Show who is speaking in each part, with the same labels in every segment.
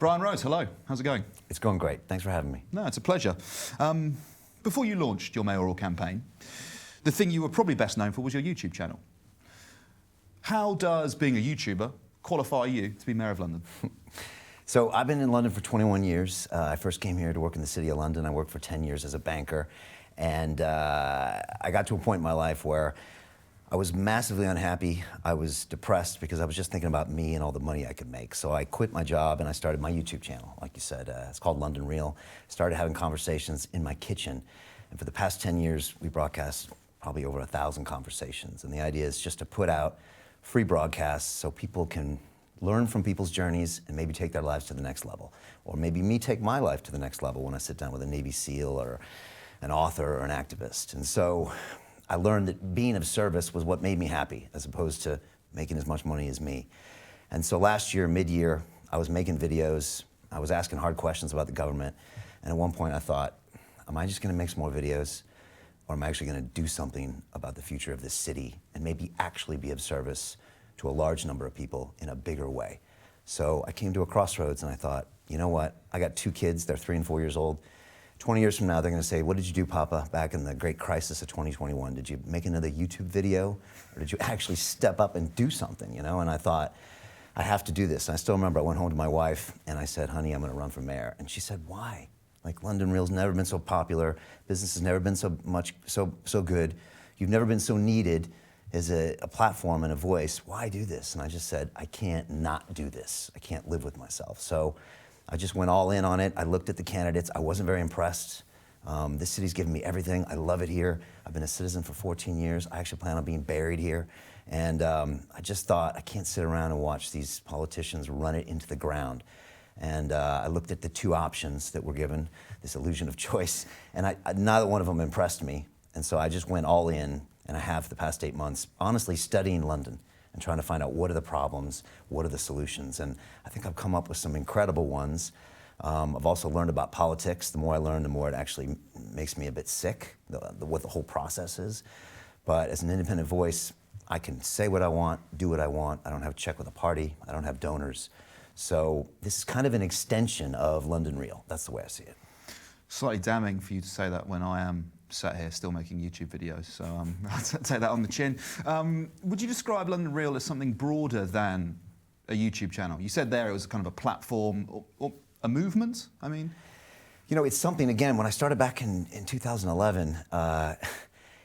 Speaker 1: Brian Rose, hello. How's it going?
Speaker 2: It's going great. Thanks for having me.
Speaker 1: No, it's a pleasure. Before you launched your mayoral campaign, the thing you were probably best known for was your YouTube channel. How does being a YouTuber qualify you to be Mayor of London?
Speaker 2: So I've been in London for 21 years. I first came here to work in the City of London. I worked for 10 years as a banker. And I got to a point in my life where I was massively unhappy. I was depressed because I was just thinking about me and all the money I could make. So I quit my job and I started my YouTube channel. Like you said, it's called London Real. Started having conversations in my kitchen. And for the past 10 years, we broadcast probably over 1,000 conversations. And the idea is just to put out free broadcasts so people can learn from people's journeys and maybe take their lives to the next level. Or maybe me take my life to the next level when I sit down with a Navy SEAL or an author or an activist. And so I learned that being of service was what made me happy, as opposed to making as much money as me. And so last year, mid-year, I was making videos. I was asking hard questions about the government. And at one point I thought, am I just gonna make some more videos? Or am I actually gonna do something about the future of this city and maybe actually be of service to a large number of people in a bigger way? So I came to a crossroads and I thought, you know what? I got 2 kids, they're 3 and 4 years old. 20 years from now, they're gonna say, what did you do, Papa, back in the great crisis of 2021? Did you make another YouTube video? Or did you actually step up and do something, you know? And I thought, I have to do this. And I still remember I went home to my wife and I said, honey, I'm gonna run for mayor. And she said, why? Like, London Real's never been so popular. Business has never been so good. You've never been so needed as a platform and a voice. Why do this? And I just said, I can't not do this. I can't live with myself. So I just went all in on it. I looked at the candidates. I wasn't very impressed. This city's given me everything. I love it here. I've been a citizen for 14 years. I actually plan on being buried here. And I just thought, I can't sit around and watch these politicians run it into the ground. And I looked at the 2 options that were given, this illusion of choice, and neither one of them impressed me. And so I just went all in, and I have for the past 8 months, honestly studying London and trying to find out what are the problems, what are the solutions. And I think I've come up with some incredible ones. I've also learned about politics. The more I learn, the more it actually makes me a bit sick, what the whole process is. But as an independent voice, I can say what I want, do what I want. I don't have to check with a party. I don't have donors. So this is kind of an extension of London Real. That's the way I see it.
Speaker 1: Slightly damning for you to say that when I am sat here still making YouTube videos, so I'll take that on the chin. Would you describe London Real as something broader than a YouTube channel? You said there it was kind of a platform or a movement, I mean?
Speaker 2: You know, it's something, again, when I started back in 2011,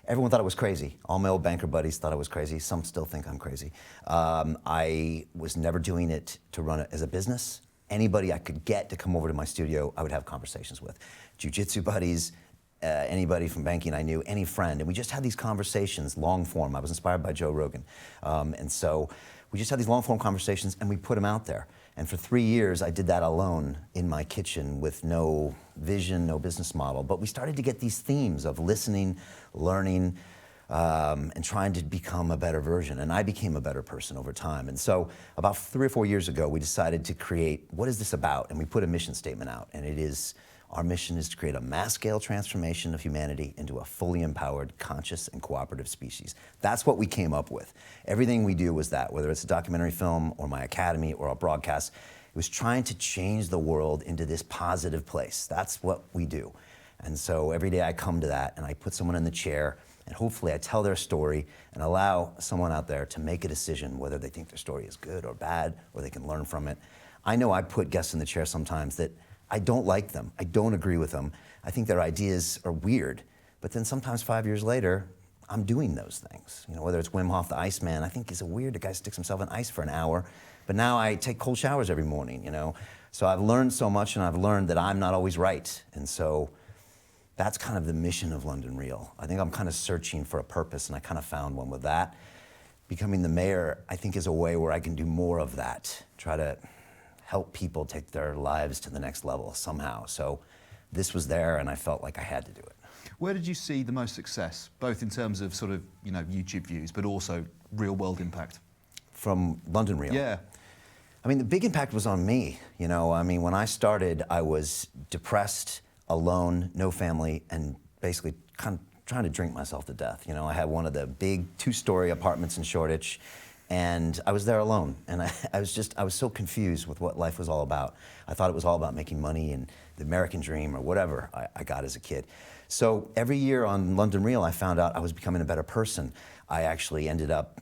Speaker 2: everyone thought I was crazy. All my old banker buddies thought I was crazy. Some still think I'm crazy. I was never doing it to run it as a business. Anybody I could get to come over to my studio, I would have conversations with. Jiu-jitsu buddies, anybody from banking I knew, any friend. And we just had these conversations, long form. I was inspired by Joe Rogan. And so we just had these long form conversations and we put them out there. And for 3 years, I did that alone in my kitchen with no vision, no business model. But we started to get these themes of listening, learning, and trying to become a better version. And I became a better person over time. And so about 3 or 4 years ago, we decided to create, what is this about? And we put a mission statement out. And it is, our mission is to create a mass-scale transformation of humanity into a fully empowered, conscious, and cooperative species. That's what we came up with. Everything we do was that, whether it's a documentary film or my academy or a broadcast, it was trying to change the world into this positive place. That's what we do. And so every day I come to that and I put someone in the chair and hopefully I tell their story and allow someone out there to make a decision whether they think their story is good or bad or they can learn from it. I know I put guests in the chair sometimes that I don't like them, I don't agree with them, I think their ideas are weird, but then sometimes 5 years later, I'm doing those things. You know, whether it's Wim Hof, the Iceman, I think he's a weird, the guy sticks himself in ice for an hour, but now I take cold showers every morning, you know? So I've learned so much and I've learned that I'm not always right, and so that's kind of the mission of London Real. I think I'm kind of searching for a purpose and I kind of found one with that. Becoming the mayor, I think, is a way where I can do more of that, try to help people take their lives to the next level somehow. So this was there and I felt like I had to do it.
Speaker 1: Where did you see the most success, both in terms of sort of, you know, YouTube views, but also real world impact?
Speaker 2: From London Real?
Speaker 1: Yeah.
Speaker 2: I mean, the big impact was on me. You know, I mean, when I started, I was depressed, alone, no family, and basically kind of trying to drink myself to death. You know, I had one of the big 2-story apartments in Shoreditch. And I was there alone, and I was so confused with what life was all about. I thought it was all about making money and the American dream or whatever I got as a kid. So every year on London Real, I found out I was becoming a better person. I actually ended up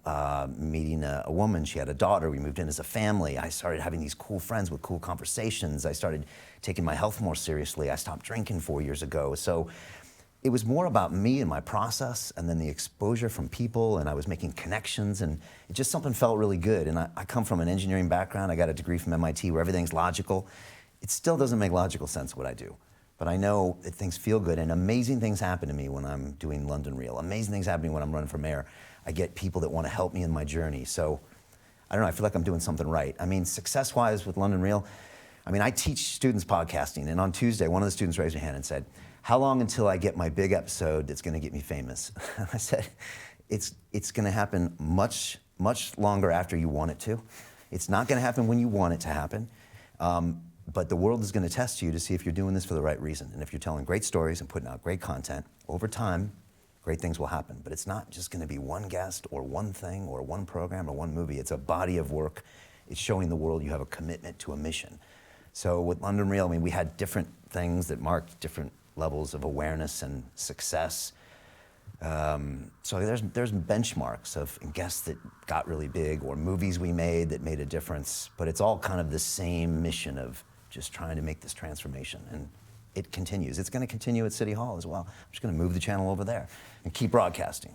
Speaker 2: meeting a woman. She had a daughter. We moved in as a family. I started having these cool friends with cool conversations. I started taking my health more seriously. I stopped drinking 4 years ago. So it was more about me and my process, and then the exposure from people, and I was making connections, and it just something felt really good. And I come from an engineering background. I got a degree from MIT where everything's logical. It still doesn't make logical sense what I do. But I know that things feel good, and amazing things happen to me when I'm doing London Real. Amazing things happen to me when I'm running for mayor. I get people that want to help me in my journey. So, I don't know, I feel like I'm doing something right. I mean, success-wise with London Real, I mean, I teach students podcasting, and on Tuesday, one of the students raised their hand and said, "How long until I get my big episode that's going to get me famous?" I said, it's going to happen much, much longer after you want it to. It's not going to happen when you want it to happen. But the world is going to test you to see if you're doing this for the right reason. And if you're telling great stories and putting out great content, over time, great things will happen. But it's not just going to be one guest or one thing or one program or one movie. It's a body of work. It's showing the world you have a commitment to a mission. So with London Real, I mean, we had different things that marked different levels of awareness and success. So there's benchmarks of guests that got really big or movies we made that made a difference. But it's all kind of the same mission of just trying to make this transformation, and it continues. It's going to continue at City Hall as well. I'm just going to move the channel over there and keep broadcasting.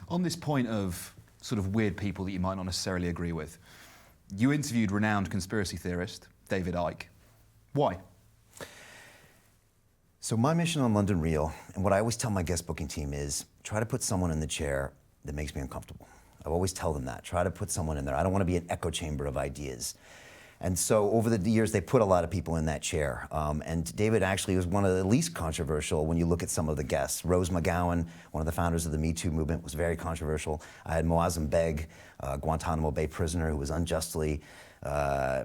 Speaker 1: On this point of sort of weird people that you might not necessarily agree with, you interviewed renowned conspiracy theorist David Icke. Why?
Speaker 2: So my mission on London Real, and what I always tell my guest booking team is, try to put someone in the chair that makes me uncomfortable. I always tell them that. Try to put someone in there. I don't want to be an echo chamber of ideas. And so over the years, they put a lot of people in that chair. And David actually was one of the least controversial when you look at some of the guests. Rose McGowan, one of the founders of the Me Too movement, was very controversial. I had Moazzam Begg, a Guantanamo Bay prisoner who was unjustly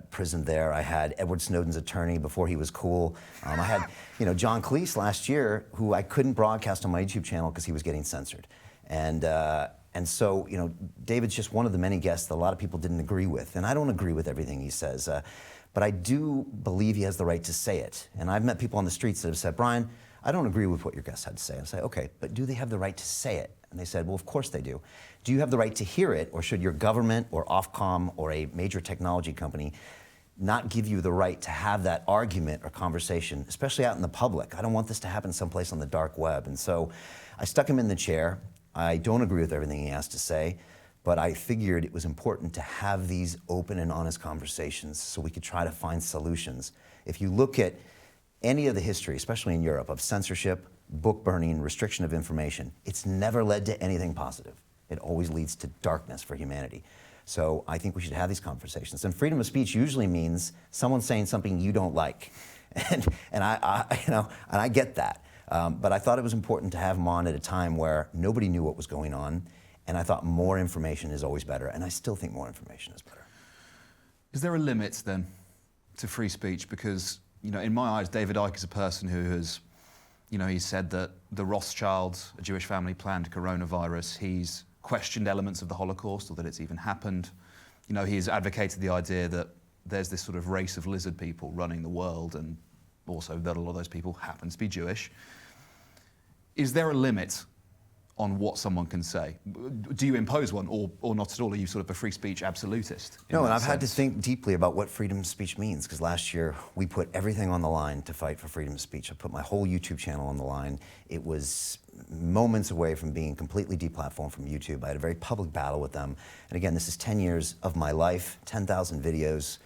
Speaker 2: prisoned there. I had Edward Snowden's attorney before he was cool. I had, John Cleese last year, who I couldn't broadcast on my YouTube channel because he was getting censored. And so, David's just one of the many guests that a lot of people didn't agree with. And I don't agree with everything he says, but I do believe he has the right to say it. And I've met people on the streets that have said, "Brian, I don't agree with what your guest had to say." I say, "Okay, but do they have the right to say it?" And they said, "Well, of course they do. Do you have the right to hear it, or should your government or Ofcom or a major technology company not give you the right to have that argument or conversation, especially out in the public? I don't want this to happen someplace on the dark web." And so I stuck him in the chair. I don't agree with everything he has to say, but I figured it was important to have these open and honest conversations so we could try to find solutions. If you look at any of the history, especially in Europe, of censorship, book burning, restriction of information, it's never led to anything positive. It always leads to darkness for humanity. So I think we should have these conversations. And freedom of speech usually means someone saying something you don't like. And I get that. But I thought it was important to have him on at a time where nobody knew what was going on, and I thought more information is always better, and I still think more information is better.
Speaker 1: Is there a limit then to free speech? Because, in my eyes, David Icke is a person who has, he said that the Rothschilds, a Jewish family, planned coronavirus. He's questioned elements of the Holocaust or that it's even happened. He's advocated the idea that there's this sort of race of lizard people running the world, and also that a lot of those people happen to be Jewish. Is there a limit on what someone can say? Do you impose one or not at all? Are you sort of a free speech absolutist?
Speaker 2: No, and I've had to think deeply about what freedom of speech means, because last year we put everything on the line to fight for freedom of speech. I put my whole YouTube channel on the line. It was moments away from being completely deplatformed from YouTube. I had a very public battle with them. And again, this is 10 years of my life, 10,000 videos,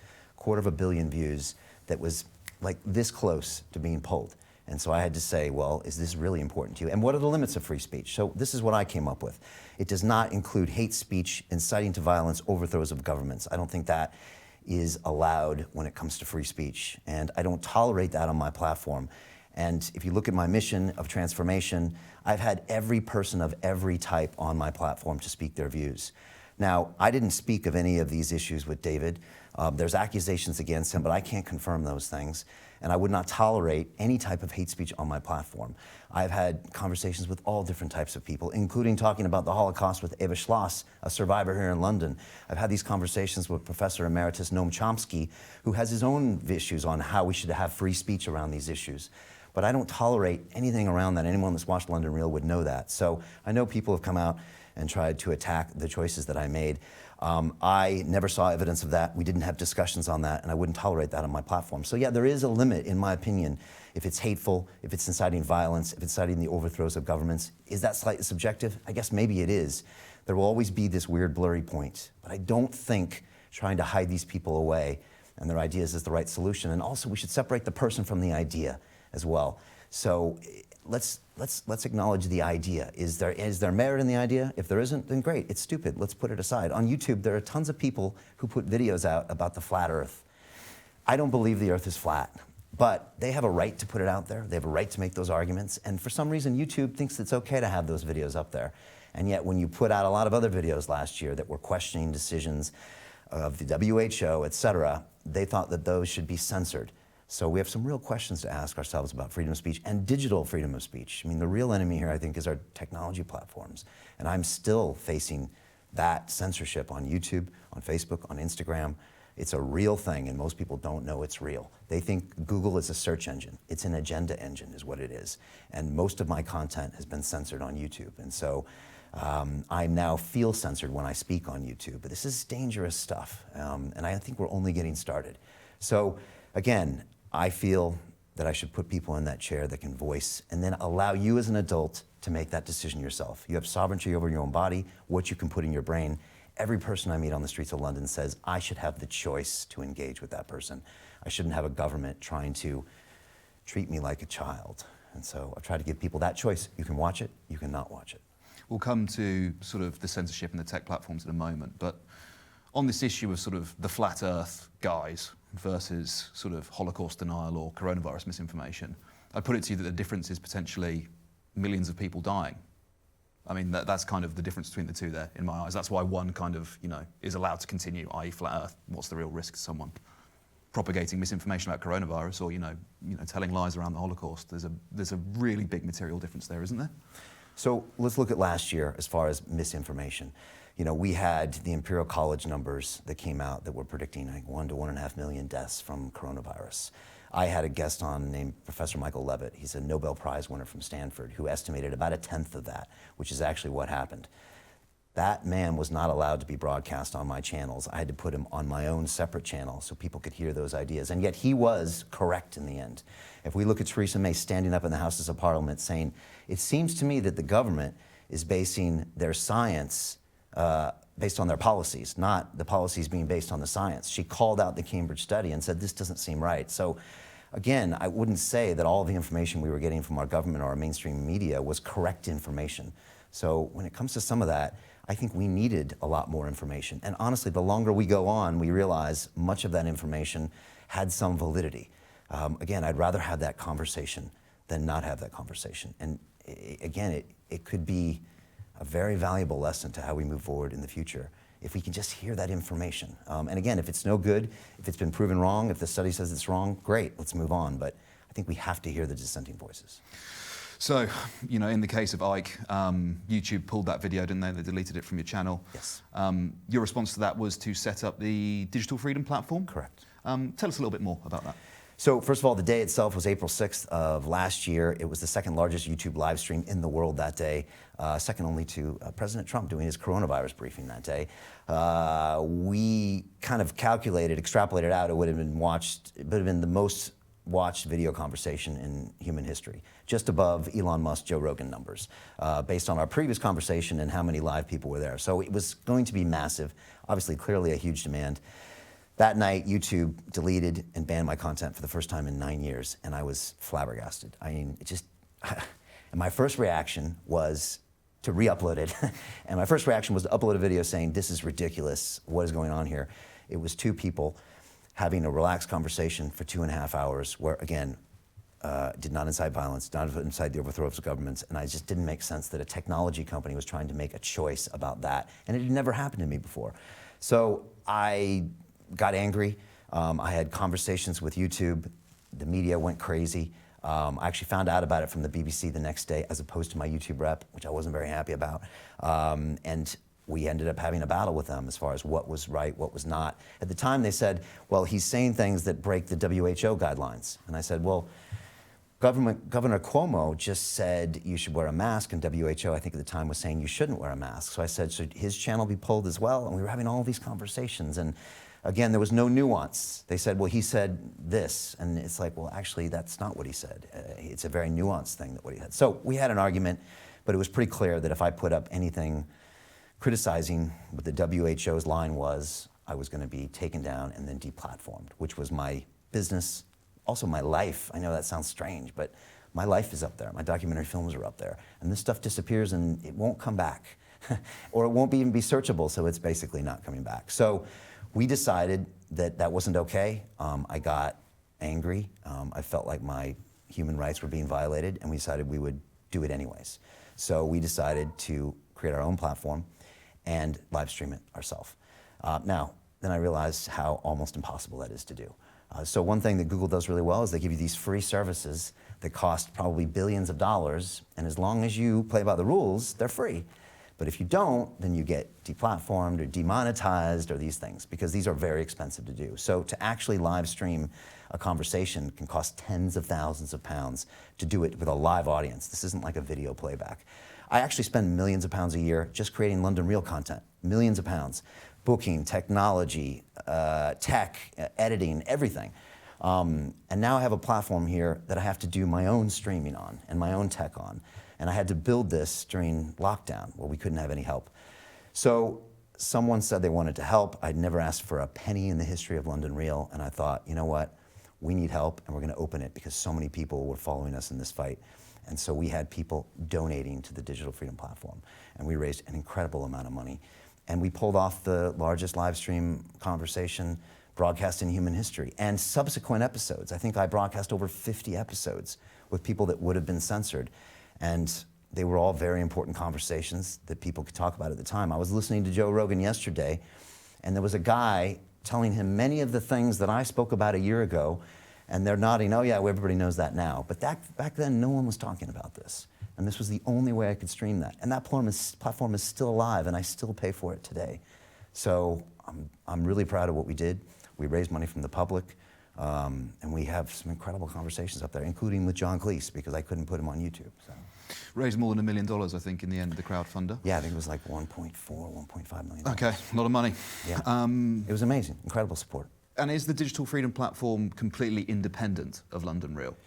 Speaker 2: 250 million views, that was like this close to being pulled. And so I had to say, well, is this really important to you? And what are the limits of free speech? So this is what I came up with. It does not include hate speech, inciting to violence, overthrows of governments. I don't think that is allowed when it comes to free speech. And I don't tolerate that on my platform. And if you look at my mission of transformation, I've had every person of every type on my platform to speak their views. Now, I didn't speak of any of these issues with David. There's accusations against him, but I can't confirm those things. And I would not tolerate any type of hate speech on my platform. I've had conversations with all different types of people, including talking about the Holocaust with Eva Schloss, a survivor here in London. I've had these conversations with Professor Emeritus Noam Chomsky, who has his own issues on how we should have free speech around these issues. But I don't tolerate anything around that. Anyone that's watched London Real would know that. So I know people have come out and tried to attack the choices that I made. I never saw evidence of that. We didn't have discussions on that, and I wouldn't tolerate that on my platform. So yeah, there is a limit, in my opinion, if it's hateful, if it's inciting violence, if it's inciting the overthrows of governments. Is that slightly subjective? I guess maybe it is. There will always be this weird blurry point, but I don't think trying to hide these people away and their ideas is the right solution. And also, we should separate the person from the idea as well. So let's acknowledge the idea. Is there merit in the idea? If there isn't, then great, it's stupid, let's put it aside. On YouTube, there are tons of people who put videos out about the flat Earth. I don't believe the Earth is flat, but they have a right to put it out there. They have a right to make those arguments, and for some reason, YouTube thinks it's okay to have those videos up there. And yet, when you put out a lot of other videos last year that were questioning decisions of the WHO, et cetera, they thought that those should be censored. So we have some real questions to ask ourselves about freedom of speech and digital freedom of speech. I mean, the real enemy here, I think, is our technology platforms. And I'm still facing that censorship on YouTube, on Facebook, on Instagram. It's a real thing, and most people don't know it's real. They think Google is a search engine. It's an agenda engine is what it is. And most of my content has been censored on YouTube. And so I now feel censored when I speak on YouTube. But this is dangerous stuff, and I think we're only getting started. So again, I feel that I should put people in that chair that can voice and then allow you as an adult to make that decision yourself. You have sovereignty over your own body, what you can put in your brain. Every person I meet on the streets of London says I should have the choice to engage with that person. I shouldn't have a government trying to treat me like a child. And so I try to give people that choice. You can watch it, you can not watch it.
Speaker 1: We'll come to sort of the censorship and the tech platforms in a moment, but on this issue of sort of the flat Earth guys versus sort of Holocaust denial or coronavirus misinformation, I'd put it to you that the difference is potentially millions of people dying. I mean, that's kind of the difference between the two there, in my eyes. That's why one kind of, is allowed to continue, i.e. flat Earth. What's the real risk to someone propagating misinformation about coronavirus or, telling lies around the Holocaust? There's a really big material difference there, isn't there?
Speaker 2: So let's look at last year as far as misinformation. We had the Imperial College numbers that came out that were predicting 1 to 1.5 million deaths from coronavirus. I had a guest on named Professor Michael Levitt. He's a Nobel Prize winner from Stanford who estimated about 1/10 of that, which is actually what happened. That man was not allowed to be broadcast on my channels. I had to put him on my own separate channel so people could hear those ideas. And yet he was correct in the end. If we look at Theresa May standing up in the Houses of Parliament saying, it seems to me that the government is basing their science based on their policies, not the policies being based on the science. She called out the Cambridge study and said, this doesn't seem right. So again, I wouldn't say that all the information we were getting from our government or our mainstream media was correct information. So when it comes to some of that, I think we needed a lot more information. And honestly, the longer we go on, we realize much of that information had some validity. Again, I'd rather have that conversation than not have that conversation. And again, it could be a very valuable lesson to how we move forward in the future if we can just hear that information. And again, if it's no good, if it's been proven wrong, if the study says it's wrong, great, let's move on. But I think we have to hear the dissenting voices.
Speaker 1: So, in the case of Icke, YouTube pulled that video, didn't they? They deleted it from your channel.
Speaker 2: Yes.
Speaker 1: Your response to that was to set up the Digital Freedom Platform?
Speaker 2: Correct.
Speaker 1: Tell us a little bit more about that.
Speaker 2: So first of all, the day itself was April 6th of last year. It was the second largest YouTube live stream in the world that day, second only to President Trump doing his coronavirus briefing that day. We kind of calculated, extrapolated out, it would have been the most watched video conversation in human history, just above Elon Musk, Joe Rogan numbers, based on our previous conversation and how many live people were there. So it was going to be massive, obviously clearly a huge demand. That night, YouTube deleted and banned my content for the first time in 9 years, and I was flabbergasted. I mean, and my first reaction was to re-upload it. And my first reaction was to upload a video saying, this is ridiculous, what is going on here? It was two people having a relaxed conversation for 2.5 hours where, again, did not incite violence, did not incite the overthrow of governments, and it just didn't make sense that a technology company was trying to make a choice about that. And it had never happened to me before. So I got angry. I had conversations with YouTube. The media went crazy. I actually found out about it from the BBC the next day as opposed to my YouTube rep, which I wasn't very happy about. And we ended up having a battle with them as far as what was right, what was not. At the time they said, well, he's saying things that break the WHO guidelines. And I said, well, Governor Cuomo just said you should wear a mask, and WHO, I think at the time, was saying you shouldn't wear a mask. So I said, should his channel be pulled as well? And we were having all these conversations. And again, there was no nuance. They said, well, he said this. And it's like, well, actually, that's not what he said. It's a very nuanced thing that what he said. So we had an argument, but it was pretty clear that if I put up anything criticizing what the WHO's line was, I was going to be taken down and then deplatformed, which was my business, also my life. I know that sounds strange, but my life is up there. My documentary films are up there. And this stuff disappears and it won't come back. Or it won't even be searchable, so it's basically not coming back. So we decided that that wasn't okay. I got angry. I felt like my human rights were being violated, and we decided we would do it anyways. So we decided to create our own platform and live stream it ourselves. Now, then I realized how almost impossible that is to do. So one thing that Google does really well is they give you these free services that cost probably billions of dollars, and as long as you play by the rules, they're free. But if you don't, then you get deplatformed or demonetized or these things, because these are very expensive to do. So to actually live stream a conversation can cost tens of thousands of pounds to do it with a live audience. This isn't like a video playback. I actually spend millions of pounds a year just creating London Real content, millions of pounds. Booking, technology, tech, editing, everything. And now I have a platform here that I have to do my own streaming on and my own tech on. And I had to build this during lockdown where we couldn't have any help. So someone said they wanted to help. I'd never asked for a penny in the history of London Real. And I thought, you know what? We need help and we're going to open it because so many people were following us in this fight. And so we had people donating to the Digital Freedom Platform. And we raised an incredible amount of money. And we pulled off the largest live stream conversation broadcast in human history. And subsequent episodes, I think I broadcast over 50 episodes with people that would have been censored. And they were all very important conversations that people could talk about at the time. I was listening to Joe Rogan yesterday, and there was a guy telling him many of the things that I spoke about a year ago, and they're nodding, oh yeah, well, everybody knows that now. But back then, no one was talking about this. And this was the only way I could stream that. And that platform is still alive, and I still pay for it today. So I'm really proud of what we did. We raised money from the public, and we have some incredible conversations up there, including with John Cleese, because I couldn't put him on YouTube. So.
Speaker 1: Raised more than $1 million, I think, in the end, the crowdfunder.
Speaker 2: Yeah, I think it was like 1.5 million.
Speaker 1: Okay, a lot of money.
Speaker 2: Yeah, it was amazing, incredible support.
Speaker 1: And is the Digital Freedom Platform completely independent of London Real?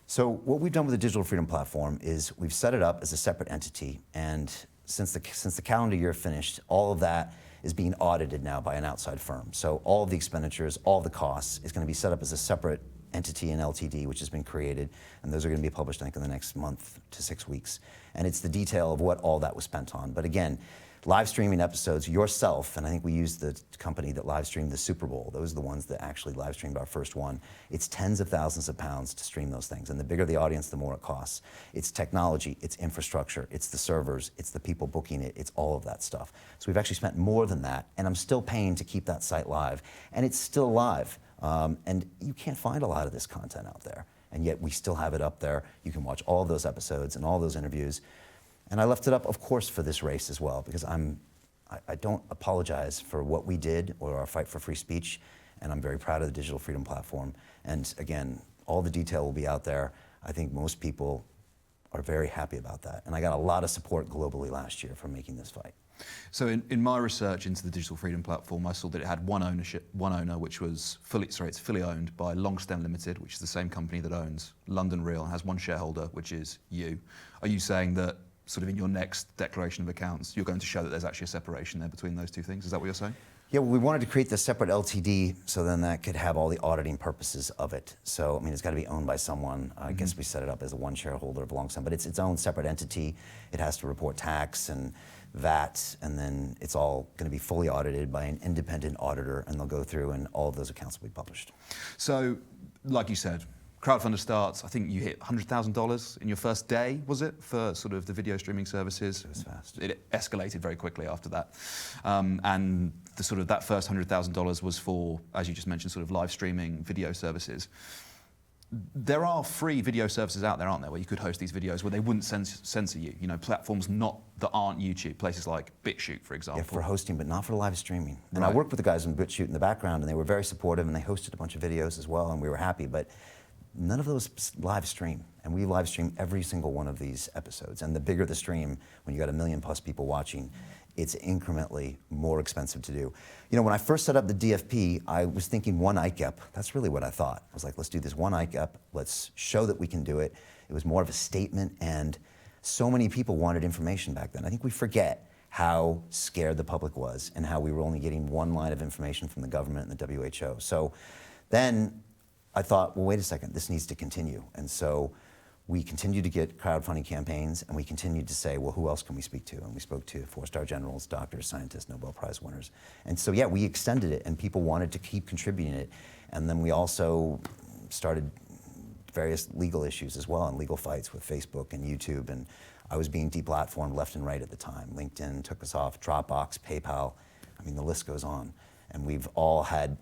Speaker 2: So what we've done with the Digital Freedom Platform is we've set it up as a separate entity, and since the calendar year finished, all of that is being audited now by an outside firm. So all of the expenditures, all of the costs is going to be set up as a separate entity in LTD, which has been created, and those are going to be published, I think, in the next month to 6 weeks. And it's the detail of what all that was spent on. But again, live streaming episodes yourself, and I think we used the company that live streamed the Super Bowl. Those are the ones that actually live streamed our first one. It's tens of thousands of pounds to stream those things, and the bigger the audience, the more it costs. It's technology, it's infrastructure, it's the servers, it's the people booking it, it's all of that stuff. So we've actually spent more than that, and I'm still paying to keep that site live, and it's still live. And you can't find a lot of this content out there, and yet we still have it up there. You can watch all of those episodes and all those interviews. And I left it up, of course, for this race as well, because I don't apologize for what we did or our fight for free speech, and I'm very proud of the Digital Freedom Platform. And again, all the detail will be out there. I think most people are very happy about that. And I got a lot of support globally last year for making this fight.
Speaker 1: So in my research into the Digital Freedom Platform, I saw that it had one owner, which was it's fully owned by Longstem Limited, which is the same company that owns London Real, and has one shareholder, which is you. Are you saying that sort of in your next declaration of accounts, you're going to show that there's actually a separation there between those two things? Is that what you're saying?
Speaker 2: Yeah, well, we wanted to create this separate LTD so then that could have all the auditing purposes of it. So, I mean, it's got to be owned by someone. I guess we set it up as a one shareholder of Longstem, but it's its own separate entity. It has to report tax and VAT, and then it's all going to be fully audited by an independent auditor, and they'll go through and all of those accounts will be published.
Speaker 1: So, like you said, Crowdfunder starts, I think you hit $100,000 in your first day, was it, for sort of the video streaming services?
Speaker 2: It was fast.
Speaker 1: It escalated very quickly after that. And the sort of that first $100,000 was for, as you just mentioned, sort of live streaming video services. There are free video services out there, aren't there, where you could host these videos where they wouldn't censor you. You know, platforms that aren't YouTube, places like BitChute, for example.
Speaker 2: Yeah, for hosting, but not for live streaming. And
Speaker 1: Right.
Speaker 2: I worked with the guys in BitChute in the background, and they were very supportive, and they hosted a bunch of videos as well, and we were happy. But none of those live stream, and we live stream every single one of these episodes. And the bigger the stream, when you got 1 million+ people watching, it's incrementally more expensive to do. You know, when I first set up the DFP, I was thinking one Icke up. That's really what I thought. I was like, let's do this one Icke up. Let's show that we can do it. It was more of a statement, and so many people wanted information back then. I think we forget how scared the public was and how we were only getting one line of information from the government and the WHO. So then I thought, well, wait a second, this needs to continue. And so we continued to get crowdfunding campaigns, and we continued to say, well, who else can we speak to? And we spoke to 4-star generals, doctors, scientists, Nobel Prize winners. And so, yeah, we extended it, and people wanted to keep contributing it. And then we also started various legal issues as well, and legal fights with Facebook and YouTube. And I was being deplatformed left and right at the time. LinkedIn took us off, Dropbox, PayPal. I mean, the list goes on. And we've all had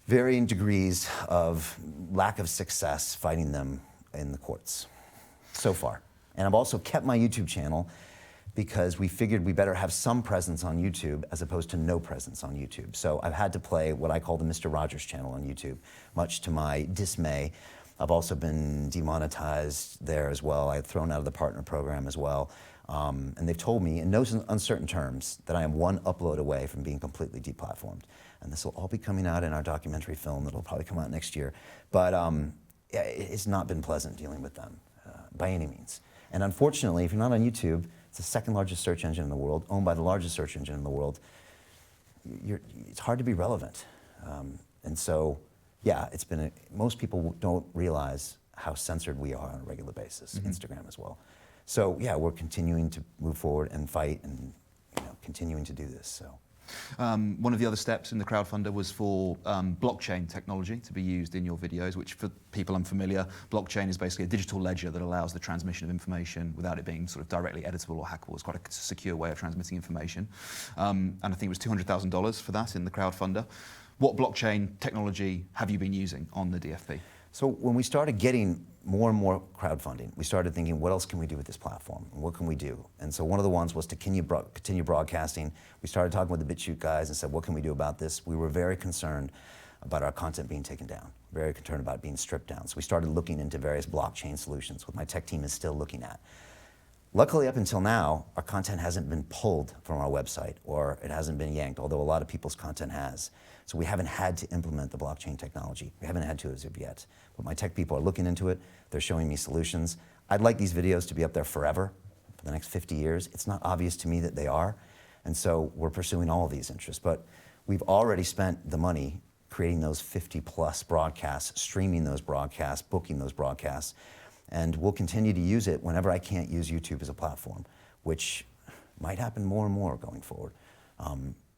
Speaker 2: varying degrees of lack of success fighting them in the courts so far. And I've also kept my YouTube channel because we figured we better have some presence on YouTube as opposed to no presence on YouTube. So I've had to play what I call the Mr. Rogers channel on YouTube, much to my dismay. I've also been demonetized there as well. I've thrown out of the partner program as well. And they've told me in no uncertain terms that I am one upload away from being completely deplatformed. And this will all be coming out in our documentary film that'll probably come out next year. But yeah, it's not been pleasant dealing with them by any means. And unfortunately, if you're not on YouTube, it's the second largest search engine in the world, owned by the largest search engine in the world. It's hard to be relevant. And so, yeah, most people don't realize how censored we are on a regular basis, Instagram as well. So, yeah, we're continuing to move forward and fight and continuing to do this. So.
Speaker 1: One of the other steps in the crowdfunder was for blockchain technology to be used in your videos, which for people unfamiliar, blockchain is basically a digital ledger that allows the transmission of information without it being sort of directly editable or hackable. It's quite a secure way of transmitting information. And I think it was $200,000 for that in the crowdfunder. What blockchain technology have you been using on the DFP?
Speaker 2: So when we started getting more and more crowdfunding, we started thinking, what else can we do with this platform? And what can we do? And so one of the ones was to continue broadcasting. We started talking with the BitChute guys and said, what can we do about this? We were very concerned about our content being taken down, very concerned about it being stripped down. So we started looking into various blockchain solutions, what my tech team is still looking at. Luckily, up until now, our content hasn't been pulled from our website, or it hasn't been yanked, although a lot of people's content has. So we haven't had to implement the blockchain technology. We haven't had to as of yet. But my tech people are looking into it. They're showing me solutions. I'd like these videos to be up there forever, for the next 50 years. It's not obvious to me that they are. And so we're pursuing all of these interests. But we've already spent the money creating those 50+ broadcasts, streaming those broadcasts, booking those broadcasts. And we'll continue to use it whenever I can't use YouTube as a platform, which might happen more and more going forward.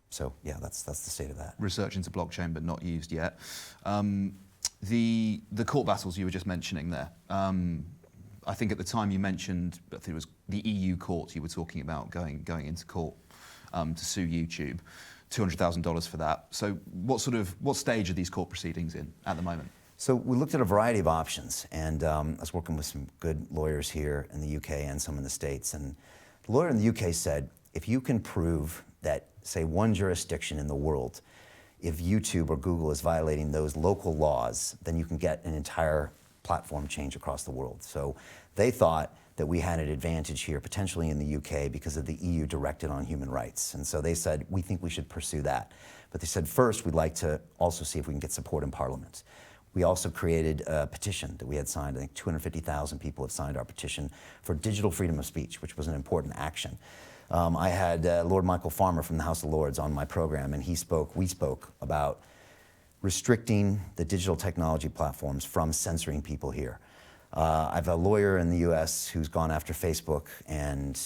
Speaker 2: So yeah, that's the state of that.
Speaker 1: Research into blockchain, but not used yet. The court battles you were just mentioning there. I think at the time you mentioned, I think it was the EU court you were talking about going into court to sue YouTube, $200,000 for that. So what stage are these court proceedings in at the moment?
Speaker 2: So we looked at a variety of options, and I was working with some good lawyers here in the UK and some in the States. And the lawyer in the UK said, if you can prove that, say, one jurisdiction in the world, if YouTube or Google is violating those local laws, then you can get an entire platform change across the world. So they thought that we had an advantage here, potentially in the UK, because of the EU directive on human rights. And so they said, we think we should pursue that. But they said, first, we'd like to also see if we can get support in Parliament. We also created a petition that we had signed. I think 250,000 people have signed our petition for digital freedom of speech, which was an important action. I had Lord Michael Farmer from the House of Lords on my program, and we spoke about restricting the digital technology platforms from censoring people here. I have a lawyer in the US who's gone after Facebook and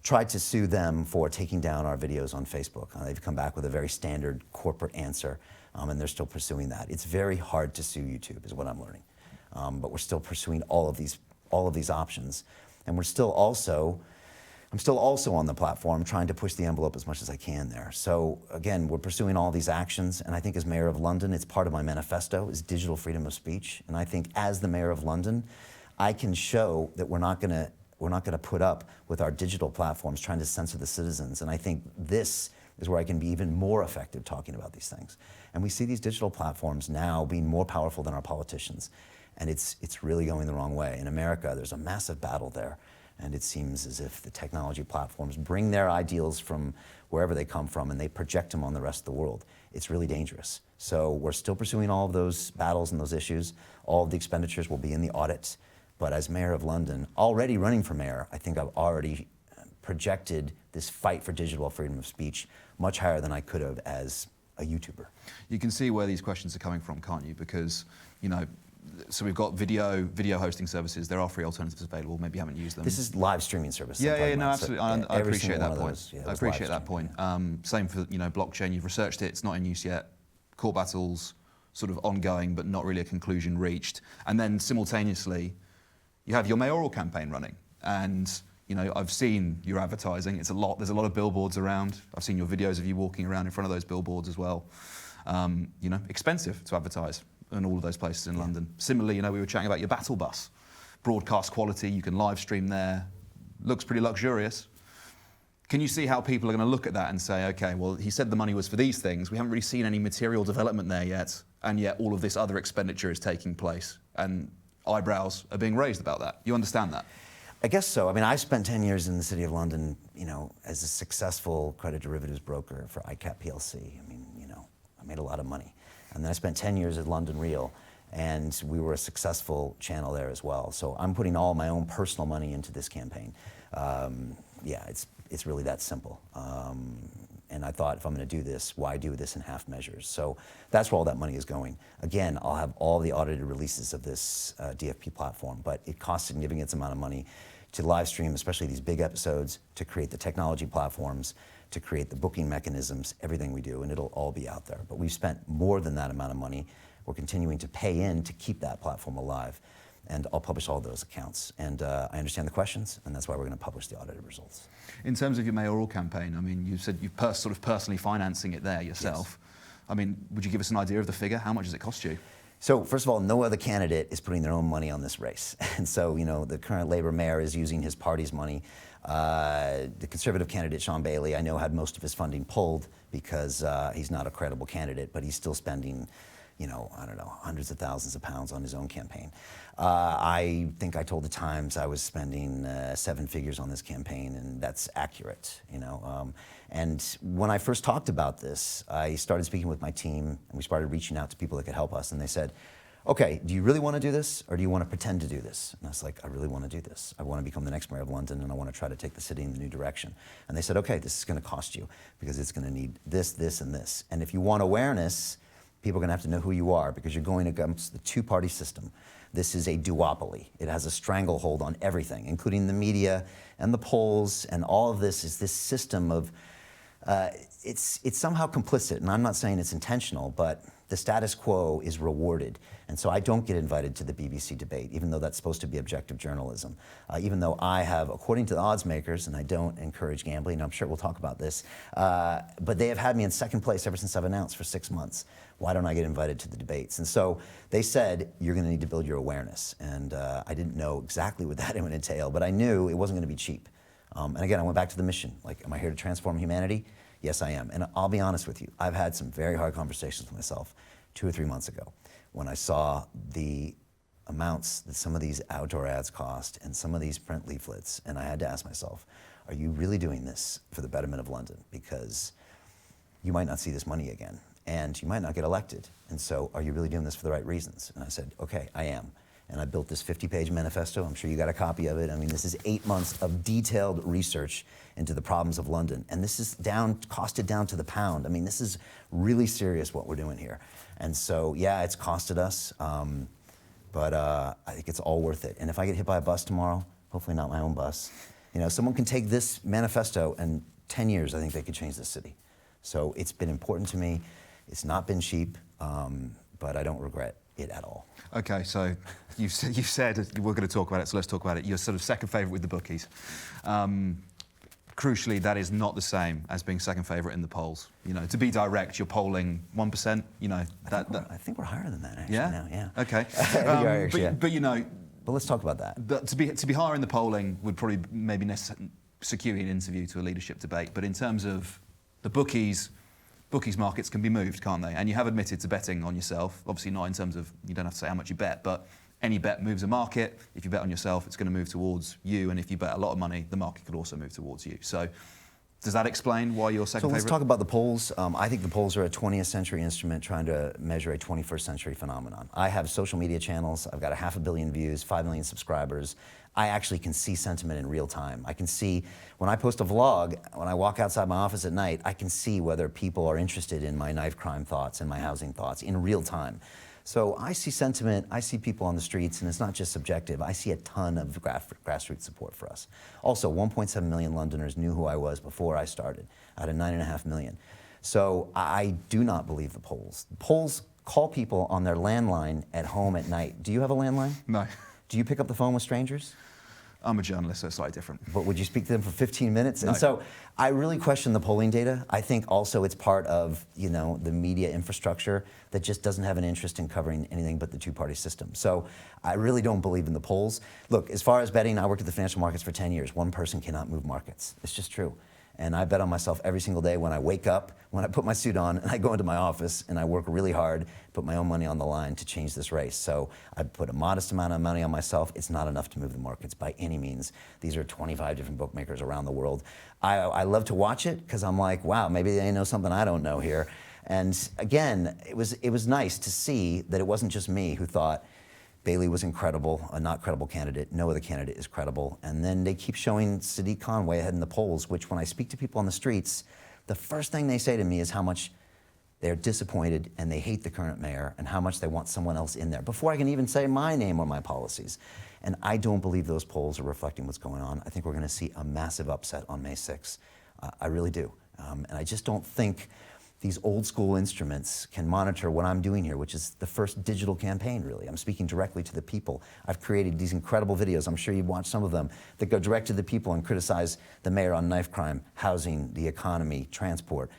Speaker 2: tried to sue them for taking down our videos on Facebook. They've come back with a very standard corporate answer. and they're still pursuing that. It's very hard to sue YouTube, is what I'm learning. But we're still pursuing all of these options, and I'm still also on the platform trying to push the envelope as much as I can there. So again, we're pursuing all these actions, and I think as Mayor of London, it's part of my manifesto, is digital freedom of speech. And I think as the Mayor of London, I can show that we're not going to put up with our digital platforms trying to censor the citizens. And I think this is where I can be even more effective talking about these things. And we see these digital platforms now being more powerful than our politicians. And it's really going the wrong way. In America, there's a massive battle there. And it seems as if the technology platforms bring their ideals from wherever they come from and they project them on the rest of the world. It's really dangerous. So we're still pursuing all of those battles and those issues. All of the expenditures will be in the audit. But as Mayor of London, already running for mayor, I think I've already projected this fight for digital freedom of speech much higher than I could have as a YouTuber.
Speaker 1: You can see where these questions are coming from, can't you? Because, you know, so we've got video hosting services. There are free alternatives available. Maybe you haven't used them.
Speaker 2: This is live streaming service.
Speaker 1: Yeah, no, absolutely.
Speaker 2: So,
Speaker 1: I appreciate that point. I appreciate that
Speaker 2: point.
Speaker 1: Same for, you know, blockchain. You've researched it. It's not in use yet. Court battles, sort of ongoing, but not really a conclusion reached. And then simultaneously, you have your mayoral campaign running. And, you know, I've seen your advertising. It's a lot. There's a lot of billboards around. I've seen your videos of you walking around in front of those billboards as well. You know, expensive to advertise in all of those places in London. Similarly, you know, we were chatting about your battle bus. Broadcast quality, you can live stream there. Looks pretty luxurious. Can you see how people are going to look at that and say, okay, well, he said the money was for these things. We haven't really seen any material development there yet. And yet all of this other expenditure is taking place. And eyebrows are being raised about that. You understand that?
Speaker 2: I guess so. I mean, I spent 10 years in the City of London, you know, as a successful credit derivatives broker for ICAP PLC. I mean, you know, I made a lot of money. And then I spent 10 years at London Real, and we were a successful channel there as well. So I'm putting all my own personal money into this campaign. Yeah, it's really that simple. And I thought, if I'm going to do this, why do this in half measures? So that's where all that money is going. Again, I'll have all the audited releases of this DFP platform, but it costs a significant amount of money to live stream, especially these big episodes, to create the technology platforms, to create the booking mechanisms, everything we do, and it'll all be out there. But we've spent more than that amount of money. We're continuing to pay in to keep that platform alive. And I'll publish all those accounts. And I understand the questions, and that's why we're going to publish the audited results.
Speaker 1: In terms of your mayoral campaign, I mean, you said you're sort of personally financing it there yourself. Yes. I mean, would you give us an idea of the figure? How much does it cost you?
Speaker 2: So first of all, no other candidate is putting their own money on this race. And so, you know, the current Labour mayor is using his party's money. The Conservative candidate, Sean Bailey, I know had most of his funding pulled because he's not a credible candidate, but he's still spending, you know, I don't know, hundreds of thousands of pounds on his own campaign. I think I told the Times I was spending 7 figures on this campaign, and that's accurate, you know. And when I first talked about this, I started speaking with my team, and we started reaching out to people that could help us, and they said, okay, do you really want to do this, or do you want to pretend to do this? And I was like, I really want to do this. I want to become the next mayor of London, and I want to try to take the city in the new direction. And they said, okay, this is going to cost you, because it's going to need this, this, and this. And if you want awareness, people are going to have to know who you are, because you're going against the two-party system. This is a duopoly. It has a stranglehold on everything, including the media and the polls, and all of this is this system of, it's somehow complicit, and I'm not saying it's intentional, but the status quo is rewarded. And so I don't get invited to the BBC debate, even though that's supposed to be objective journalism. Even though I have, according to the odds makers, and I don't encourage gambling, and I'm sure we'll talk about this, but they have had me in second place ever since I've announced for 6 months. Why don't I get invited to the debates? And so they said, you're going to need to build your awareness. And I didn't know exactly what that would entail, but I knew it wasn't going to be cheap. And again, I went back to the mission. Like, am I here to transform humanity? Yes, I am. And I'll be honest with you, I've had some very hard conversations with myself 2 or 3 months ago when I saw the amounts that some of these outdoor ads cost and some of these print leaflets. And I had to ask myself, are you really doing this for the betterment of London? Because you might not see this money again, and you might not get elected. And so are you really doing this for the right reasons? And I said, okay, I am. And I built this 50-page manifesto. I'm sure you got a copy of it. I mean, this is 8 months of detailed research into the problems of London. And this is costed down to the pound. I mean, this is really serious what we're doing here. And so, yeah, it's costed us, but I think it's all worth it. And if I get hit by a bus tomorrow, hopefully not my own bus, you know, someone can take this manifesto, and 10 years, I think they could change the city. So it's been important to me. It's not been cheap, but I don't regret it at all.
Speaker 1: Okay, so you've said we're going to talk about it, so let's talk about it. Your sort of second favourite with the bookies. Crucially, that is not the same as being second favourite in the polls. You know, to be direct, you're polling 1%. You know,
Speaker 2: I think we're higher than that actually now. Yeah.
Speaker 1: Okay. But you know.
Speaker 2: But let's talk about that.
Speaker 1: To be higher in the polling would probably maybe secure you an interview to a leadership debate. But in terms of the bookies markets can be moved, can't they? And you have admitted to betting on yourself. Obviously not in terms of, you don't have to say how much you bet, but any bet moves a market. If you bet on yourself, it's going to move towards you. And if you bet a lot of money, the market could also move towards you. So does that explain why you're second favourite?
Speaker 2: So let's talk about the polls. I think the polls are a 20th century instrument trying to measure a 21st century phenomenon. I have social media channels. I've got 500 million views, 5 million subscribers. I actually can see sentiment in real time. I can see, when I post a vlog, when I walk outside my office at night, I can see whether people are interested in my knife crime thoughts and my housing thoughts in real time. So I see sentiment, I see people on the streets, and it's not just subjective. I see a ton of grassroots support for us. Also, 1.7 million Londoners knew who I was before I started, out of 9.5 million. So I do not believe the polls. Polls call people on their landline at home at night. Do you have a landline?
Speaker 1: No.
Speaker 2: Do you pick up the phone with strangers?
Speaker 1: I'm a journalist, so it's slightly different.
Speaker 2: But would you speak to them for 15 minutes?
Speaker 1: No.
Speaker 2: And so I really question the polling data. I think also it's part of, you know, the media infrastructure that just doesn't have an interest in covering anything but the two-party system. So I really don't believe in the polls. Look, as far as betting, I worked at the financial markets for 10 years. One person cannot move markets. It's just true. And I bet on myself every single day when I wake up, when I put my suit on, and I go into my office, and I work really hard, put my own money on the line to change this race. So I put a modest amount of money on myself. It's not enough to move the markets by any means. These are 25 different bookmakers around the world. I love to watch it because I'm like, wow, maybe they know something I don't know here. And again, it was nice to see that it wasn't just me who thought Bailey was incredible, a not credible candidate. No other candidate is credible. And then they keep showing Sadiq Khan way ahead in the polls, which when I speak to people on the streets, the first thing they say to me is how much they're disappointed and they hate the current mayor and how much they want someone else in there before I can even say my name or my policies. And I don't believe those polls are reflecting what's going on. I think we're going to see a massive upset on May 6th. I really do. And I just don't think these old school instruments can monitor what I'm doing here, which is the first digital campaign, really. I'm speaking directly to the people. I've created these incredible videos, I'm sure you've watched some of them, that go direct to the people and criticize the mayor on knife crime, housing, the economy, transport.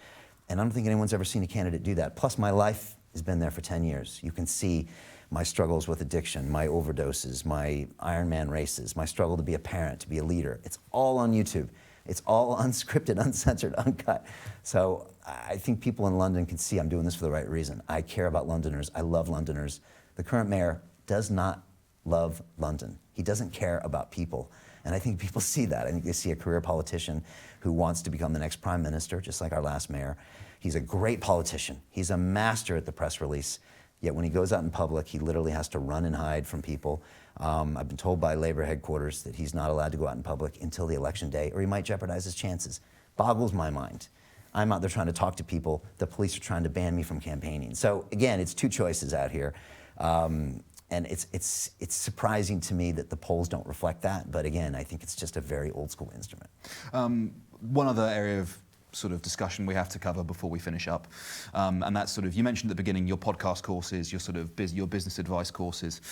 Speaker 2: And I don't think anyone's ever seen a candidate do that. Plus, my life has been there for 10 years. You can see my struggles with addiction, my overdoses, my Ironman races, my struggle to be a parent, to be a leader. It's all on YouTube. It's all unscripted, uncensored, uncut. So I think people in London can see I'm doing this for the right reason. I care about Londoners. I love Londoners. The current mayor does not love London. He doesn't care about people. And I think people see that. I think they see a career politician who wants to become the next prime minister, just like our last mayor. He's a great politician. He's a master at the press release. Yet when he goes out in public, he literally has to run and hide from people. I've been told by Labour headquarters that he's not allowed to go out in public until the election day, or he might jeopardize his chances. Boggles my mind. I'm out there trying to talk to people. The police are trying to ban me from campaigning. So again, it's two choices out here. And it's surprising to me that the polls don't reflect that. But again, I think it's just a very old school instrument.
Speaker 1: One other area of sort of discussion we have to cover before we finish up, and that's sort of, you mentioned at the beginning your podcast courses, your sort of your business advice courses.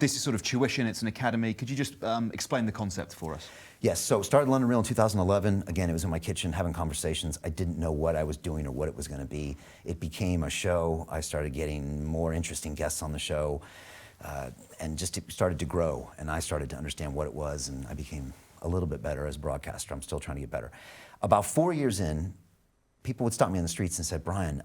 Speaker 1: This is sort of tuition, it's an academy. Could you just explain the concept for us?
Speaker 2: Yes, so started London Real in 2011. Again, it was in my kitchen having conversations. I didn't know what I was doing or what it was going to be. It became a show. I started getting more interesting guests on the show, and just it started to grow. And I started to understand what it was, and I became a little bit better as a broadcaster. I'm still trying to get better. About 4 years in, people would stop me on the streets and said, Brian,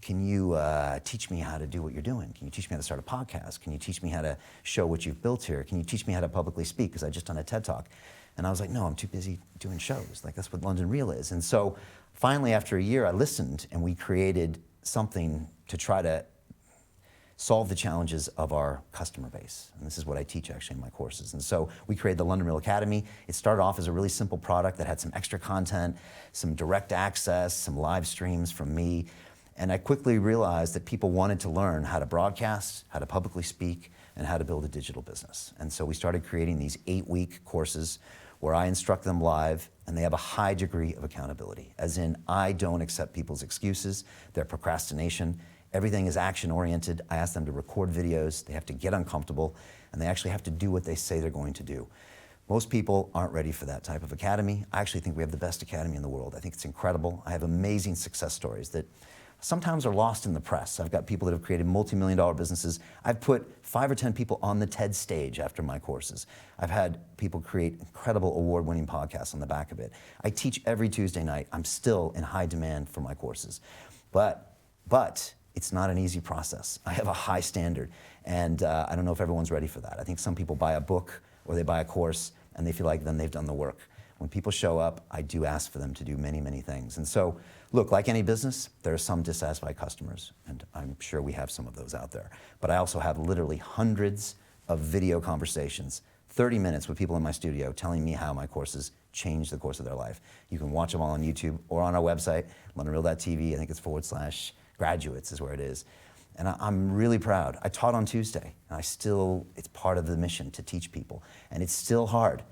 Speaker 2: can you teach me how to do what you're doing? Can you teach me how to start a podcast? Can you teach me how to show what you've built here? Can you teach me how to publicly speak? Because I just done a TED Talk. And I was like, no, I'm too busy doing shows. Like, that's what London Real is. And so finally, after a year, I listened, and we created something to try to solve the challenges of our customer base. And this is what I teach actually in my courses. And so we created the London Real Academy. It started off as a really simple product that had some extra content, some direct access, some live streams from me. And I quickly realized that people wanted to learn how to broadcast, how to publicly speak, and how to build a digital business. And so we started creating these 8-week courses where I instruct them live, and they have a high degree of accountability, as in I don't accept people's excuses, their procrastination. Everything is action-oriented. I ask them to record videos. They have to get uncomfortable, and they actually have to do what they say they're going to do. Most people aren't ready for that type of academy. I actually think we have the best academy in the world. I think it's incredible. I have amazing success stories that sometimes are lost in the press. I've got people that have created multi-million-dollar businesses. I've put 5 or 10 people on the TED stage after my courses. I've had people create incredible award-winning podcasts on the back of it. I teach every Tuesday night. I'm still in high demand for my courses. But it's not an easy process. I have a high standard, and I don't know if everyone's ready for that. I think some people buy a book or they buy a course, and they feel like then they've done the work. When people show up, I do ask for them to do many, many things. And so, look, like any business, there are some dissatisfied customers, and I'm sure we have some of those out there. But I also have literally hundreds of video conversations, 30 minutes with people in my studio telling me how my courses changed the course of their life. You can watch them all on YouTube or on our website, LondonReal.tv. I think it's /graduates is where it is. And I'm really proud. I taught on Tuesday, and it's part of the mission to teach people. And it's still hard.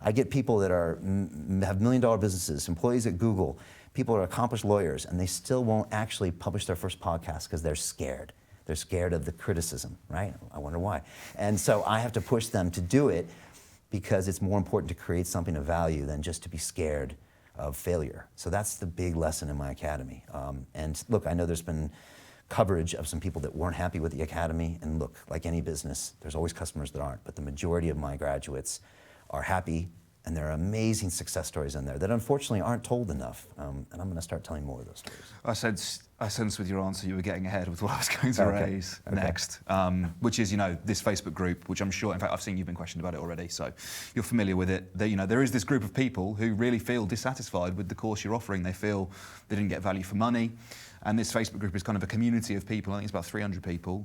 Speaker 2: I get people that have million-dollar businesses, employees at Google, people that are accomplished lawyers, and they still won't actually publish their first podcast because they're scared. They're scared of the criticism, right? I wonder why. And so I have to push them to do it because it's more important to create something of value than just to be scared of failure. So that's the big lesson in my academy. And look, I know there's been coverage of some people that weren't happy with the academy. And look, like any business, there's always customers that aren't. But the majority of my graduates are happy, and there are amazing success stories in there that unfortunately aren't told enough. And I'm going to start telling more of those stories.
Speaker 1: I sensed with your answer you were getting ahead with what I was going to raise next, which is, this Facebook group, which I'm sure, in fact, I've seen you've been questioned about it already, so you're familiar with it. There is this group of people who really feel dissatisfied with the course you're offering. They feel they didn't get value for money. And this Facebook group is kind of a community of people, I think it's about 300 people,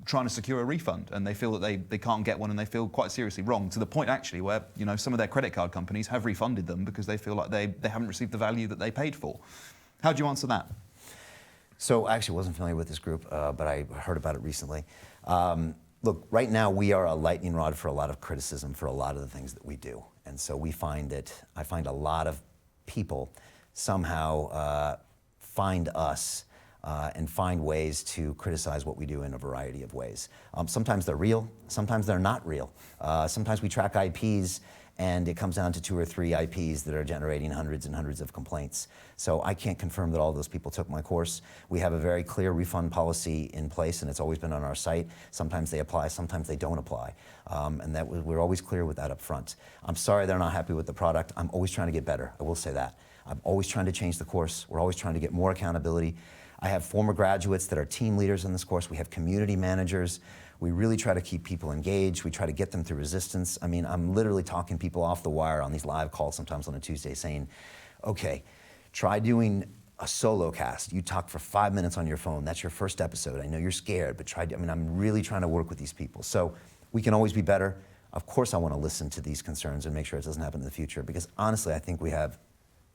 Speaker 1: trying to secure a refund. And they feel that they can't get one, and they feel quite seriously wrong, to the point actually where, some of their credit card companies have refunded them because they feel like they haven't received the value that they paid for. How do you answer that?
Speaker 2: So I actually wasn't familiar with this group, but I heard about it recently. Look, right now we are a lightning rod for a lot of criticism for a lot of the things that we do. And so I find a lot of people somehow find us and find ways to criticize what we do in a variety of ways. Sometimes they're real, sometimes they're not real. Sometimes we track IPs and it comes down to 2 or 3 IPs that are generating hundreds and hundreds of complaints. So I can't confirm that all those people took my course. We have a very clear refund policy in place, and it's always been on our site. Sometimes they apply, sometimes they don't apply. And we're always clear with that up front. I'm sorry they're not happy with the product. I'm always trying to get better, I will say that. I'm always trying to change the course. We're always trying to get more accountability. I have former graduates that are team leaders in this course. We have community managers. We really try to keep people engaged. We try to get them through resistance. I mean, I'm literally talking people off the wire on these live calls sometimes on a Tuesday saying, okay, try doing a solo cast. You talk for 5 minutes on your phone. That's your first episode. I know you're scared, but I'm really trying to work with these people. So we can always be better. Of course, I want to listen to these concerns and make sure it doesn't happen in the future, because honestly, I think we have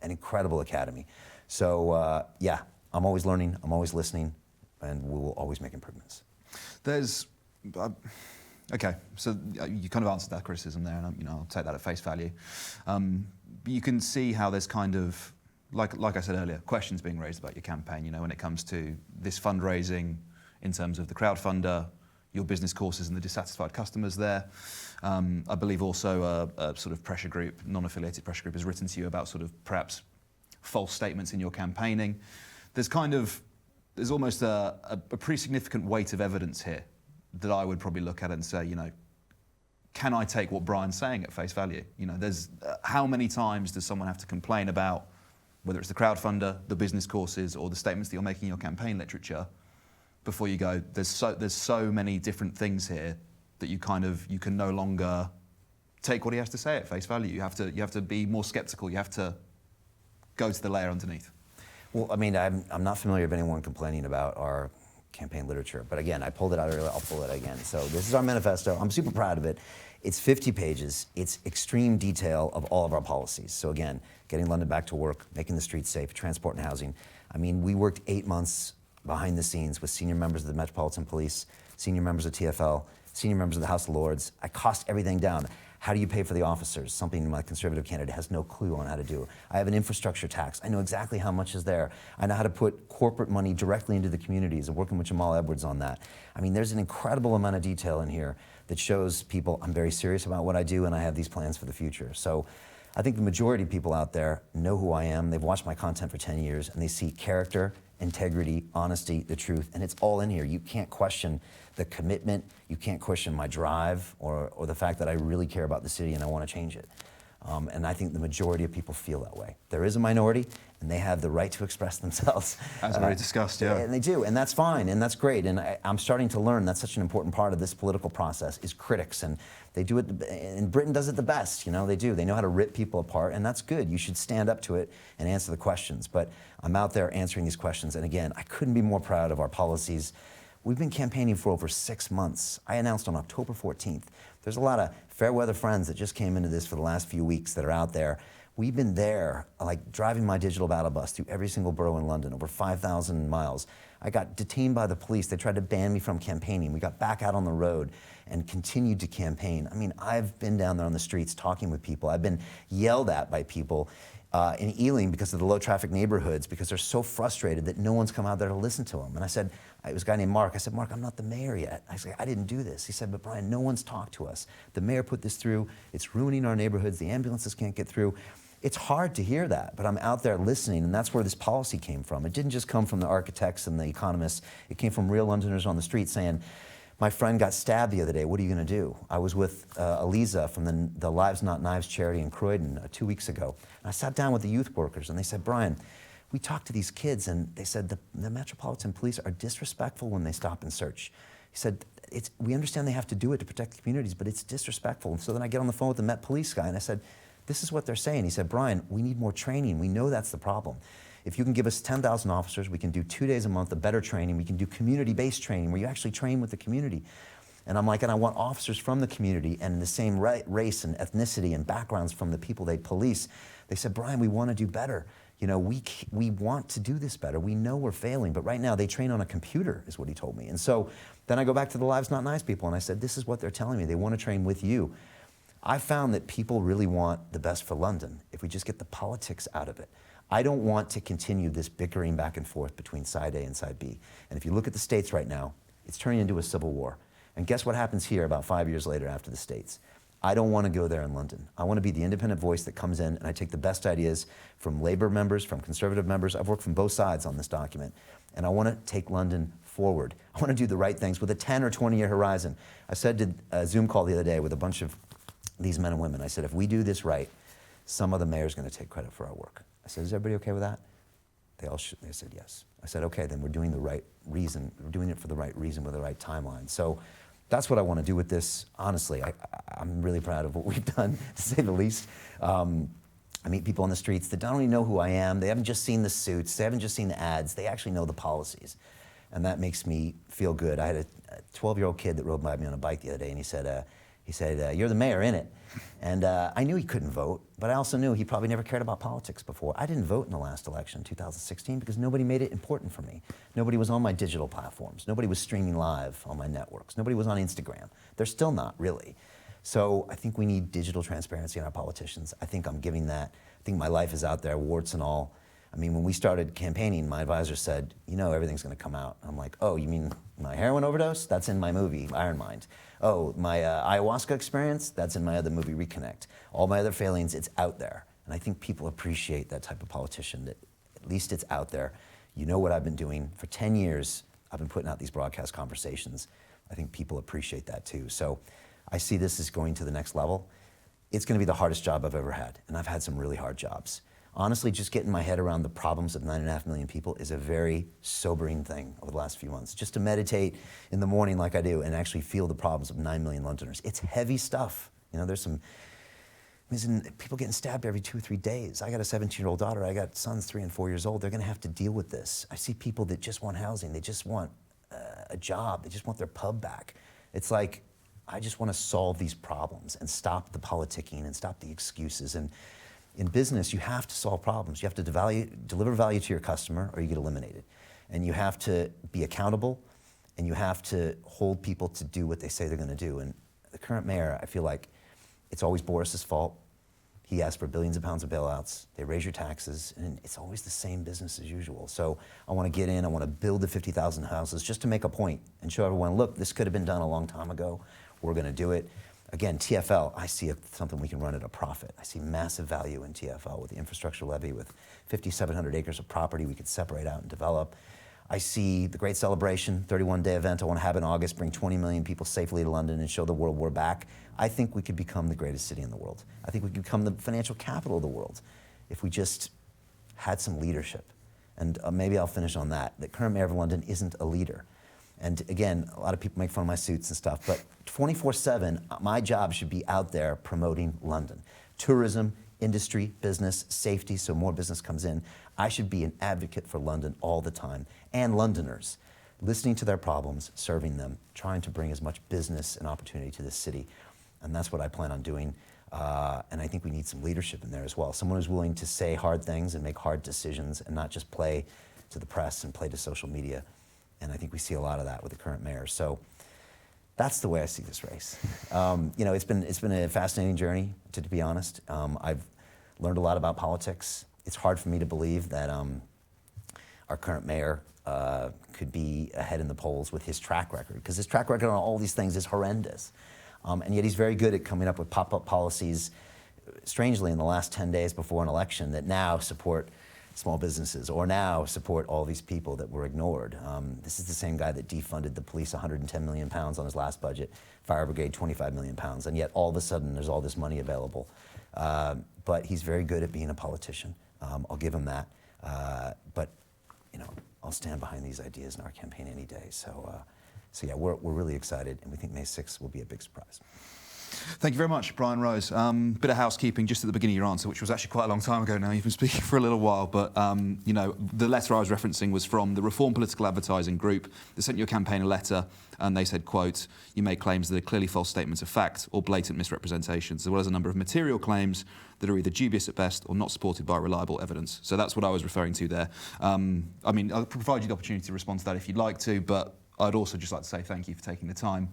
Speaker 2: an incredible academy. So yeah, I'm always learning, I'm always listening, and we will always make improvements.
Speaker 1: Okay, so you kind of answered that criticism there, and I'll take that at face value. But you can see how there's kind of, like I said earlier, questions being raised about your campaign, when it comes to this fundraising in terms of the crowdfunder, your business courses and the dissatisfied customers there. I believe also a sort of pressure group, non-affiliated pressure group, has written to you about sort of perhaps false statements in your campaigning. There's almost a pretty significant weight of evidence here that I would probably look at and say, can I take what Brian's saying at face value? There's how many times does someone have to complain about whether it's the crowdfunder, the business courses, or the statements that you're making in your campaign literature before you go, there's so many different things here that you can no longer take what he has to say at face value. You have to be more skeptical. You have to go to the layer underneath.
Speaker 2: Well, I'm not familiar with anyone complaining about our campaign literature, but again, I pulled it out earlier, I'll pull it again. So this is our manifesto. I'm super proud of it. It's 50 pages. It's extreme detail of all of our policies. So again, getting London back to work, making the streets safe, transport and housing. We worked 8 months behind the scenes with senior members of the Metropolitan Police, senior members of TfL, senior members of the House of Lords. I cost everything down. How do you pay for the officers? Something my conservative candidate has no clue on how to do. I have an infrastructure tax. I know exactly how much is there. I know how to put corporate money directly into the communities. I'm working with Jamal Edwards on that. I mean, there's an incredible amount of detail in here that shows people I'm very serious about what I do and I have these plans for the future. So I think the majority of people out there know who I am. They've watched my content for 10 years and they see character, integrity, honesty, the truth, and it's all in here. You can't question the commitment. You can't question my drive or the fact that I really care about the city and I want to change it. And I think the majority of people feel that way. There is a minority, and they have the right to express themselves.
Speaker 1: As already discussed, yeah.
Speaker 2: And they do, and that's fine, and that's great. And I'm starting to learn that's such an important part of this political process is critics, and they do it, and Britain does it the best, you know, they do. They know how to rip people apart, and that's good. You should stand up to it and answer the questions. But I'm out there answering these questions, and again, I couldn't be more proud of our policies. We've been campaigning for over 6 months. I announced on October 14th. There's a lot of fair weather friends that just came into this for the last few weeks that are out there. We've been there, like driving my digital battle bus through every single borough in London, over 5,000 miles. I got detained by the police. They tried to ban me from campaigning. We got back out on the road and continued to campaign. I mean, I've been down there on the streets talking with people. I've been yelled at by people in Ealing because of the low traffic neighborhoods, because they're so frustrated that no one's come out there to listen to them. And I said, it was a guy named Mark. I said, Mark, I'm not the mayor yet. I said, I didn't do this. He said, but Brian, no one's talked to us. The mayor put this through. It's ruining our neighborhoods. The ambulances can't get through. It's hard to hear that, but I'm out there listening, and that's where this policy came from. It didn't just come from the architects and the economists. It came from real Londoners on the street saying, my friend got stabbed the other day. What are you going to do? I was with Eliza from the Lives Not Knives charity in Croydon 2 weeks ago. And I sat down with the youth workers, and they said, Brian, we talked to these kids, and they said the Metropolitan Police are disrespectful when they stop and search. He said, we understand they have to do it to protect the communities, but it's disrespectful. And so then I get on the phone with the Met Police guy, and I said, this is what they're saying. He said, Brian, we need more training. We know that's the problem. If you can give us 10,000 officers, we can do 2 days a month of better training. We can do community-based training where you actually train with the community. And I'm like, and I want officers from the community and the same race and ethnicity and backgrounds from the people they police. They said, Brian, we want to do better. You know, we want to do this better. We know we're failing, but right now they train on a computer, is what he told me. And so then I go back to the Lives Not Nice people, and I said, this is what they're telling me. They want to train with you. I found that people really want the best for London if we just get the politics out of it. I don't want to continue this bickering back and forth between side A and side B. And if you look at the States right now, it's turning into a civil war. And guess what happens here about 5 years later after the States? I don't want to go there in London. I want to be the independent voice that comes in, and I take the best ideas from Labour members, from Conservative members. I've worked from both sides on this document. And I want to take London forward. I want to do the right things with a 10 or 20-year horizon. I said to a Zoom call the other day with a bunch of these men and women, I said, if we do this right, some other mayor's going to take credit for our work. I said, is everybody okay with that? They said yes. I said, okay, then we're doing the right reason. We're doing it for the right reason with the right timeline. So that's what I want to do with this. Honestly, I'm really proud of what we've done, to say the least. I meet people on the streets that don't only know who I am. They haven't just seen the suits. They haven't just seen the ads. They actually know the policies. And that makes me feel good. I had a 12-year-old kid that rode by me on a bike the other day, and he said, you're the mayor, innit? And I knew he couldn't vote, but I also knew he probably never cared about politics before. I didn't vote in the last election, 2016, because nobody made it important for me. Nobody was on my digital platforms. Nobody was streaming live on my networks. Nobody was on Instagram. They're still not, really. So I think we need digital transparency in our politicians. I think I'm giving that. I think my life is out there, warts and all. I mean, when we started campaigning, my advisor said, you know, everything's going to come out. I'm like, oh, you mean my heroin overdose? That's in my movie, Iron Mind. Oh, my ayahuasca experience? That's in my other movie, Reconnect. All my other failings, it's out there. And I think people appreciate that type of politician, that at least it's out there. You know what I've been doing. For 10 years, I've been putting out these broadcast conversations. I think people appreciate that too. So I see this as going to the next level. It's going to be the hardest job I've ever had, and I've had some really hard jobs. Honestly, just getting my head around the problems of 9.5 million people is a very sobering thing over the last few months. Just to meditate in the morning like I do and actually feel the problems of 9 million Londoners. It's heavy stuff. You know, there's some people getting stabbed every 2 or 3 days. I got a 17-year-old daughter. I got sons 3 and 4 years old. They're going to have to deal with this. I see people that just want housing. They just want a job. They just want their pub back. It's like, I just want to solve these problems and stop the politicking and stop the excuses. And in business, you have to solve problems. You have to deliver value to your customer or you get eliminated. And you have to be accountable, and you have to hold people to do what they say they're going to do. And the current mayor, I feel like It's always Boris's fault. He asked for billions of pounds of bailouts. They raise your taxes, and it's always the same business as usual. So I want to get in. I want to build the 50,000 houses just to make a point and show everyone, look, this could have been done a long time ago. We're going to do it. Again, TfL, I see something we can run at a profit. I see massive value in TfL with the infrastructure levy, with 5,700 acres of property we could separate out and develop. I see the great celebration, 31-day event I want to have in August, bring 20 million people safely to London and show the world we're back. I think we could become the greatest city in the world. I think we could become the financial capital of the world if we just had some leadership. And maybe I'll finish on that. The current mayor of London isn't a leader. And again, a lot of people make fun of my suits and stuff, but 24/7, my job should be out there promoting London. Tourism, industry, business, safety, so more business comes in. I should be an advocate for London all the time, and Londoners, listening to their problems, serving them, trying to bring as much business and opportunity to this city. And that's what I plan on doing. And I think we need some leadership in there as well. Someone who's willing to say hard things and make hard decisions and not just play to the press and play to social media. And I think we see a lot of that with the current mayor. So that's the way I see this race. You know, it's been a fascinating journey, to be honest. I've learned a lot about politics. It's hard for me to believe that our current mayor could be ahead in the polls with his track record, because his track record on all these things is horrendous. And yet he's very good at coming up with pop-up policies, strangely, in the last 10 days before an election that now support small businesses, or now support all these people that were ignored. This is the same guy that defunded the police 110 million pounds on his last budget, fire brigade 25 million pounds, and yet all of a sudden there's all this money available. But he's very good at being a politician. I'll give him that. But you know, I'll stand behind these ideas in our campaign any day. So yeah, we're really excited, and we think May 6th will be a big surprise.
Speaker 1: Thank you very much, Brian Rose. Bit of housekeeping just at the beginning of your answer, which was actually quite a long time ago now. You've been speaking for a little while, but you know, the letter I was referencing was from the Reform Political Advertising Group. They sent your campaign a letter, and they said, quote, "You make claims that are clearly false statements of fact or blatant misrepresentations, as well as a number of material claims that are either dubious at best or not supported by reliable evidence." So that's what I was referring to there. I mean, I'll provide you the opportunity to respond to that if you'd like to, but I'd also just like to say thank you for taking the time.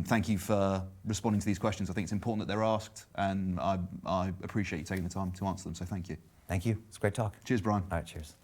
Speaker 1: Thank you for responding to these questions. I think it's important that they're asked, and I appreciate you taking the time to answer them, so thank you.
Speaker 2: Thank you. It's a great talk.
Speaker 1: Cheers, Brian.
Speaker 2: All right, cheers.